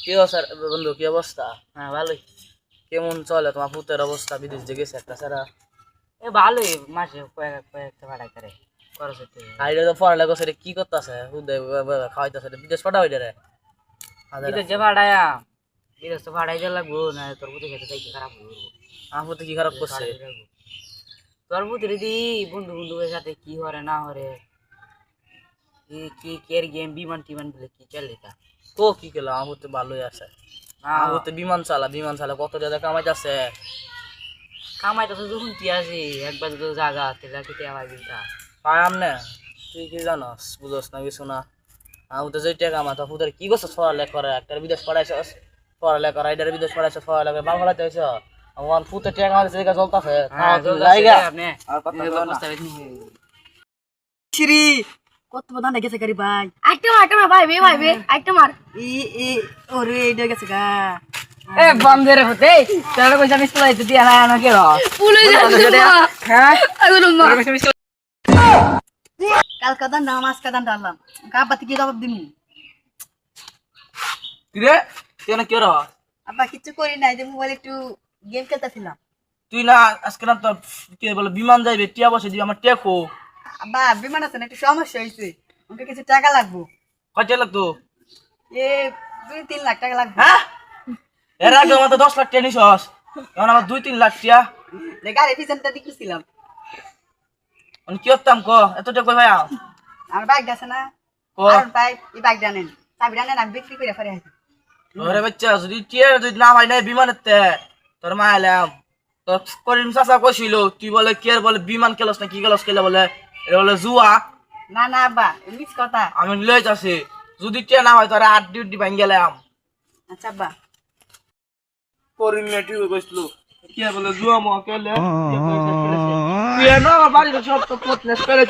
কি অবস্থা বন্ধু, কি অবস্থা? হ্যাঁ ভালোই। কেমন চলে তোমার পুতের অবস্থা? বিদেশ যে গেছে একটা সারা। এ ভালোই, মাসে কয়েকটা ভাড়াই করে খরচ হতে। আইডিয়া তো পড়ালেখা করে কি করতেছে? খাওয়াইতেছে বিদেশ পাঠাও রে। বিদেশ যে ভাড়ায়া, বিদেশ তো ভাড়াই দিয়ে লাগবো না, তোর বুঝে খেতে চাই খারাপ হবো। আমার পুতে কি খারাপ করছে? তোর বুঝে দিদি বন্ধু বন্ধুদের সাথে কি হরে না হরে, কি কি গেম বিমান টিমান বলে কি চলে তা। তো কি খেলো? আমার পুতে ভালোই আছে। আমার পুতে বিমান চালা কত টাকা কামাইতেছে। কামাই তো যখন কি আছে একবার তো জায়গা তেলা খেতে আমার দিনটা। পায়াম না, তুই কি জানস? বুঝস না কিছু না। আমার পুতে যে টাকা আমার তো পুতের কি করছো? পড়ালেখা করে একটা বিদেশ পড়াইছস, পড়ালেখা করে এটা বিদেশ পড়াইছস, পড়ালেখা ভালো ফলাইতে হয়েছ। আমার পুতের টাকা আমার জায়গা চলতেছে জায়গা। আর কথা বলো না। শ্রী কত প্রধান গেছে গাড়ি ভাই। আইটেম ভাই বে আইটেম আর ই ই ওরে এইটা গেছে গা। এ বন্ধের হতে তাহলে কইছা মিস লাইতে দিয়া না না কেন পুলে যাচ্ছে হ্যাঁ আগুন মা কাল কাদান নামাজ কাদান ডাললাম কাবাতি কি জবাব দিমু। কিরে তুই না কি র? আব্বা কিছু করি নাই, যে মোবাইলে একটু গেম খেলতেছিলাম। তুই না আজকে না তোর কি বলে বিমান যাইবে, টিয়া বসে দিবি আমার টেকো। আব্বা বিমান আছে না, একটু সমস্যা হয়েছে, আমাকে কিছু টাকা লাগবো। কয়টা লাগতো? এ 2-3 লাখ টাকা লাগবে। হ্যাঁ, এর আগে আমার তো 10 লাখ টিয়া নিছস, এখন আমার 2-3 লাখ টিয়া। গাড়ি পিছনটা দিতেছিলাম। আমি কি করতাম ক? এত টাকা কই ভাই? আমার বাইক আছে না, ক আর বাইক এই বাইক জানেন, চাবিটা নেন, আমি বিক্রি করে ফেলে আসি। ওরে বাচ্চা, যদি টিয়া যদি না হয় নাই বিমানের তে তোর মা এলাম। তোর করিম চাচা কইছিল তুই বলে কি আর বলে বিমান খেলস না কি খেলস খেলে বলে এটা বলে জুয়া। না না আব্বা মিস কথা। আমি লই যাচ্ছি, যদি টিয়া না হয় তোর 8 ডিউটি ভাঙ গেলাম। আচ্ছা আব্বা। করিম মেটি কইছিল কি আর বলে জুয়া মো খেলে তুই না বাড়ি সব তো পটনেস করে